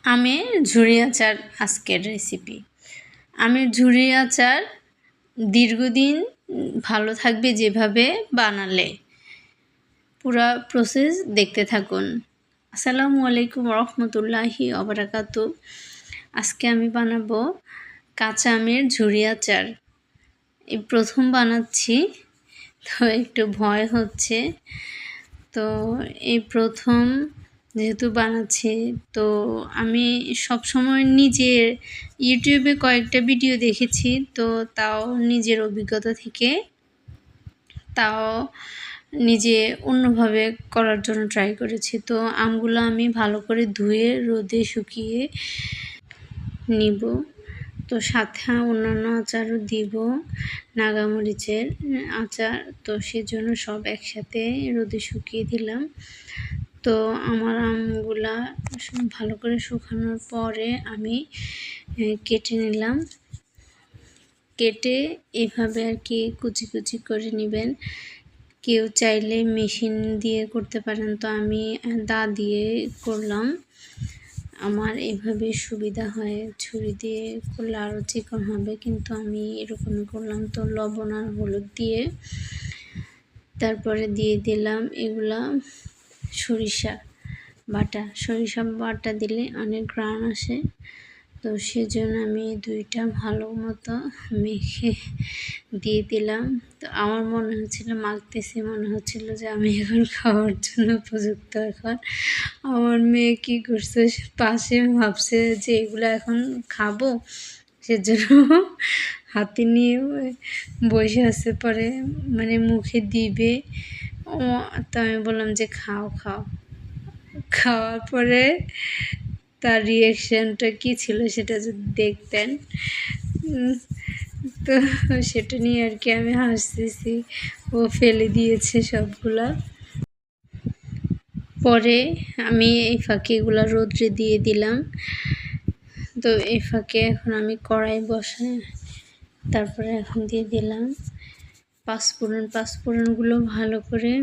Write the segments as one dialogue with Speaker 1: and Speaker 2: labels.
Speaker 1: আমের ঝুরি আচার আজকের রেসিপি। আমের ঝুরি আচার দীর্ঘদিন ভালো থাকবে যেভাবে বানালে। পুরা প্রসেস দেখতে থাকুন। আসসালামু আলাইকুম রহমতুল্লাহি ওবারাকাতু। আজকে আমি বানাবো কাঁচা আমের ঝুরি আচার। এই প্রথম বানাচ্ছি, তো একটু ভয় হচ্ছে। তো এই প্রথম যেহেতু বানাচ্ছি, তো আমি সবসময় নিজের ইউটিউবে কয়েকটা ভিডিও দেখেছি, তো তাও নিজের অভিজ্ঞতা থেকে তাও নিজে অন্যভাবে করার জন্য ট্রাই করেছি। তো আমগুলো আমি ভালো করে ধুয়ে রোদে শুকিয়ে নিব। তো সাথে অন্যান্য আচারও দিব, নাগামরিচের আচার। তো সেজন্য সব একসাথে রোদে শুকিয়ে দিলাম। তো আমার আমগুলা ভালো করে শুকানোর পরে আমি কেটে নিলাম। কেটে এভাবে আর কি কুচি কুচি করে নেবেন। কেউ চাইলে মেশিন দিয়ে করতে পারেন, তো আমি দা দিয়ে করলাম। আমার এভাবে সুবিধা হয়, ছুরি দিয়ে করলে আরও চিকন হবে, কিন্তু আমি এরকমই করলাম। তো লবণ আর হলুদ দিয়ে তারপরে দিয়ে দিলাম এগুলা সরিষা বাটা দিলে অনেক ঘ্রাণ আসে। তো সেজন্য আমি দুইটা ভালো মতো মেখে দিয়ে দিলাম। তো আমার মনে হচ্ছিল যে আমি এখন খাওয়ার জন্য উপযুক্ত। এখন আমার মেয়ে কী করছে, পাশে ভাবছে যে এগুলো এখন খাবো, সেজন্য হাতে নিয়ে বসে আছে, পরে মানে মুখে দিবে। তো আমি বললাম যে খাওয়ার পরে তার রিয়াকশানটা কী ছিল সেটা যদি দেখতেন। তো সেটা নিয়ে আর কি আমি হাসতেছি। ও ফেলে দিয়েছে সবগুলা। পরে আমি এই ফাঁকে এগুলা রোদ্রে দিয়ে দিলাম। তো এই ফাঁকে এখন আমি কড়াই বসাই, তারপরে এখন দিয়ে দিলাম পাঁচফোড়নগুলো ভালো করে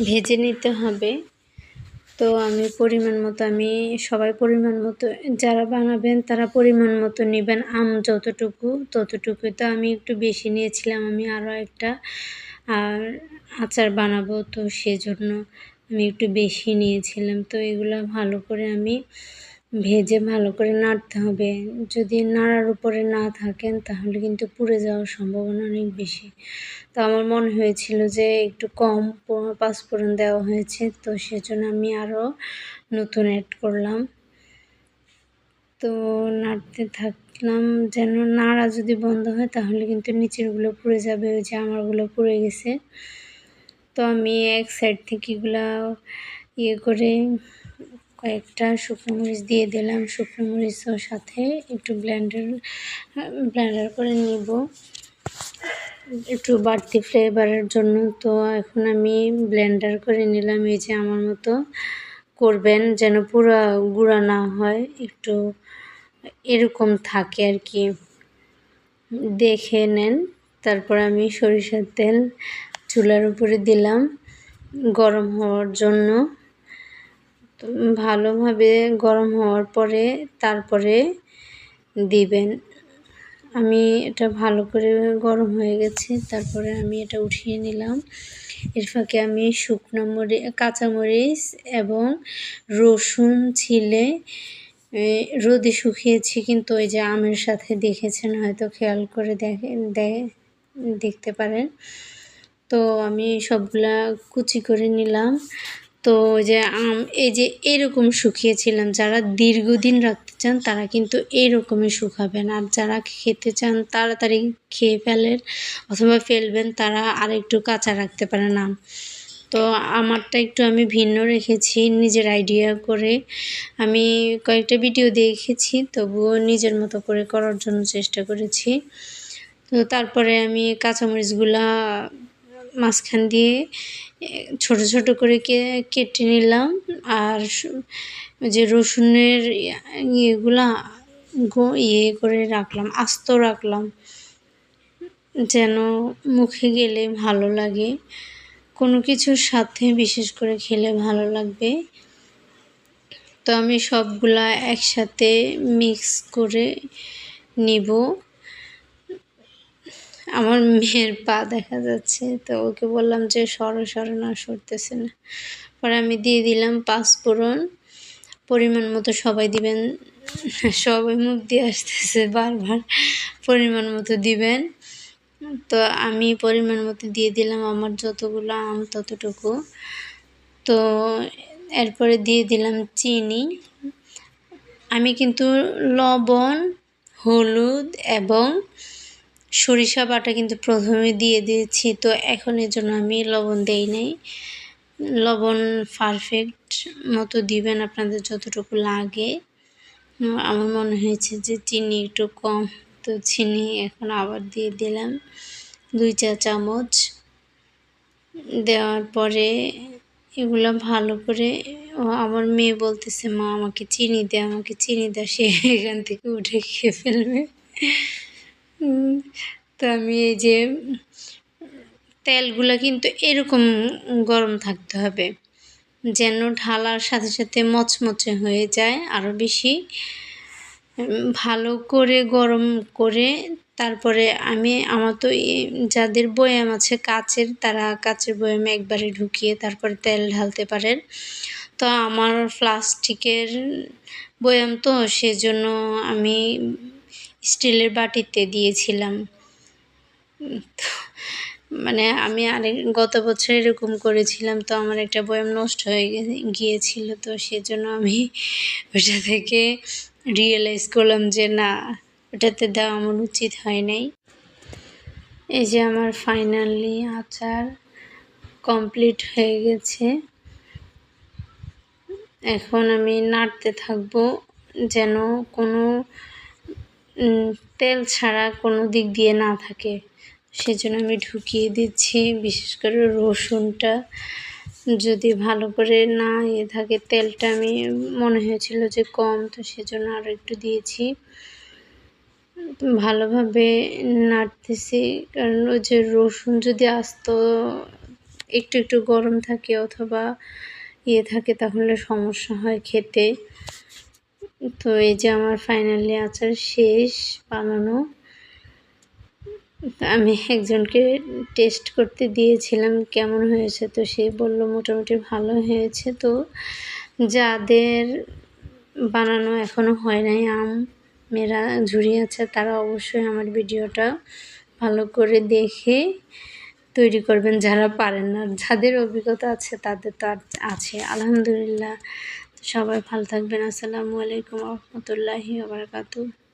Speaker 1: ভেজে নিতে হবে। তো আমি সবাই পরিমাণ মতো, যারা বানাবেন তারা পরিমাণ মতো নেবেন। আম ততটুকুই। তো আমি একটু বেশি নিয়েছিলাম, আমি আরও একটা আচার বানাবো, তো সেজন্য আমি একটু বেশি নিয়েছিলাম। তো এগুলো ভালো করে আমি ভেজে ভালো করে নাড়তে হবে। যদি নাড়ার উপরে না থাকেন তাহলে কিন্তু পুড়ে যাওয়ার সম্ভাবনা অনেক বেশি। তো আমার মনে হয়েছিল যে একটু কম পাঁচফোড়ন দেওয়া হয়েছে, তো সেজন্য আমি আরও নতুন অ্যাড করলাম। তো নাড়তে থাকলাম, যেন নাড়া যদি বন্ধ হয় তাহলে কিন্তু নিচেরগুলো পুড়ে যাবে। ওই যে আমারগুলো পুড়ে গেছে। তো আমি এক সাইড থেকে এগুলা করে কয়েকটা শুকনো মরিচ দিয়ে দিলাম। শুকনো মরিচের সাথে একটু ব্লেন্ডার করে নিব একটু বাড়তি ফ্লেভারের জন্য। তো এখন আমি ব্লেন্ডার করে নিলাম। এই যে আমার মতো করবেন, যেন পুরো গুঁড়া না হয়, একটু এরকম থাকে আর কি, দেখে নেন। তারপর আমি সরিষার তেল চুলার উপরে দিলাম গরম হওয়ার জন্য। তো ভালোভাবে গরম হওয়ার পরে তারপরে দিবেন। আমি এটা ভালো করে গরম হয়ে গেছে, তারপরে আমি এটা উঠিয়ে নিলাম। এর ফাঁকে আমি কাঁচামরিচ এবং রসুন ছিলে রোদে শুকিয়েছি, কিন্তু ওই যে আমের সাথে দেখেছেন, হয়তো খেয়াল করে দেখতে পারেন। তো আমি সবগুলা কুচি করে নিলাম। তো ওই যে এই যে এরকম শুকিয়েছিলাম, যারা দীর্ঘদিন রাখতে চান তারা কিন্তু এরকমই শুকাবেন, আর যারা খেতে চান তাড়াতাড়ি খেয়ে ফেলেন অথবা ফেলবেন তারা আর একটু কাঁচা রাখতে পারেন আম। তো আমারটা একটু আমি ভিন্ন রেখেছি, নিজের আইডিয়া করে। আমি কয়েকটা ভিডিও দেখেছি, তবুও নিজের মতো করে করার জন্য চেষ্টা করেছি। তো তারপরে আমি কাঁচামরিচগুলা মাঝখান দিয়ে ছোট ছোট করে কেটে নিলাম। আর যে রসুনের ইয়েগুলা করে রাখলাম, আস্ত রাখলাম, যেন মুখে গেলে ভালো লাগে, কোনো কিছুর সাথে বিশেষ করে খেলে ভালো লাগবে। তো আমি সবগুলা একসাথে মিক্স করে নিব। আমার মেয়ের পা দেখা যাচ্ছে, তো ওকে বললাম যে সরো না, সরতেছে না। পরে আমি দিয়ে দিলাম পাঁচফোড়ন, পরিমাণ মতো সবাই দিবেন। সবাই মুখ দিয়ে আসতেছে বারবার, পরিমাণ মতো দিবেন। তো আমি পরিমাণ মতো দিয়ে দিলাম আমার যতগুলো আম ততটুকু। তো এরপরে দিয়ে দিলাম চিনি। আমি কিন্তু লবণ, হলুদ এবং সরিষা বাটা কিন্তু প্রথমে দিয়ে দিয়েছি, তো এখন এর জন্য আমি লবণ দেই নাই। লবণ পারফেক্ট মতো দিবেন আপনাদের যতটুকু লাগে। আমার মনে হয়েছে যে চিনি একটু কম, তো চিনি এখন আবার দিয়ে দিলাম 2 চা চামচ। দেওয়ার পরে এগুলো ভালো করে আমার মেয়ে বলতেছে, মা আমাকে চিনি দে, আমাকে চিনি দে, সে এখান থেকে উঠে খেয়ে ফেলবে। তো আমি এই যে তেলগুলো কিন্তু এরকম গরম থাকতে হবে যেন ঢালার সাথে সাথে মচমচে হয়ে যায় আরও বেশি। ভালো করে গরম করে তারপরে আমার তো যাদের বয়াম আছে কাচের, তারা কাচের বয়ামে একবারে ঢুকিয়ে তারপরে তেল ঢালতে পারেন। তো আমার প্লাস্টিকের বয়াম, তো সেজন্য আমি স্টিলের বাটিতে দিয়েছিলাম। মানে আমি গত বছর এরকম করেছিলাম, তো আমার একটা বয়াম নষ্ট হয়ে গিয়েছিল, তো সেজন্য আমি ওটা থেকে রিয়েলাইজ করলাম যে না, ওটাতে দেওয়া আমার উচিত হয় নাই। এই যে আমার ফাইনালি আচার কমপ্লিট হয়ে গেছে। এখন আমি নাড়তে থাকবো যেন কোনো তেল ছাড়া কোনো দিক দিয়ে না থাকে, সেজন্য আমি ঢুকিয়ে দিচ্ছি। বিশেষ করে রসুনটা যদি ভালো করে না থাকে, তেলটা আমি মনে হয়েছিল যে কম, তো সেজন্য আরও একটু দিয়েছি। ভালোভাবে নাড়তেছি, কারণ ওই যে রসুন যদি আস্ত একটু গরম থাকে অথবা থাকে তাহলে সমস্যা হয় খেতে। তো এই যে আমার ফাইনালি আচার শেষ বানানো। আমি একজনকে টেস্ট করতে দিয়েছিলাম কেমন হয়েছে, তো সে বলল মোটামুটি ভালো হয়েছে। তো যাদের বানানো এখনও হয় নাই, মেরা ঝুরি আছে, তারা অবশ্যই আমার ভিডিওটা ভালো করে দেখে তৈরি করবেন যারা পারেন না। যাদের অভিজ্ঞতা আছে তাদের তো আছে আলহামদুলিল্লাহ। সবাই ভালো থাকবেন। আসসালামু আলাইকুম ওয়া রাহমাতুল্লাহি ওয়া বারাকাতুহু।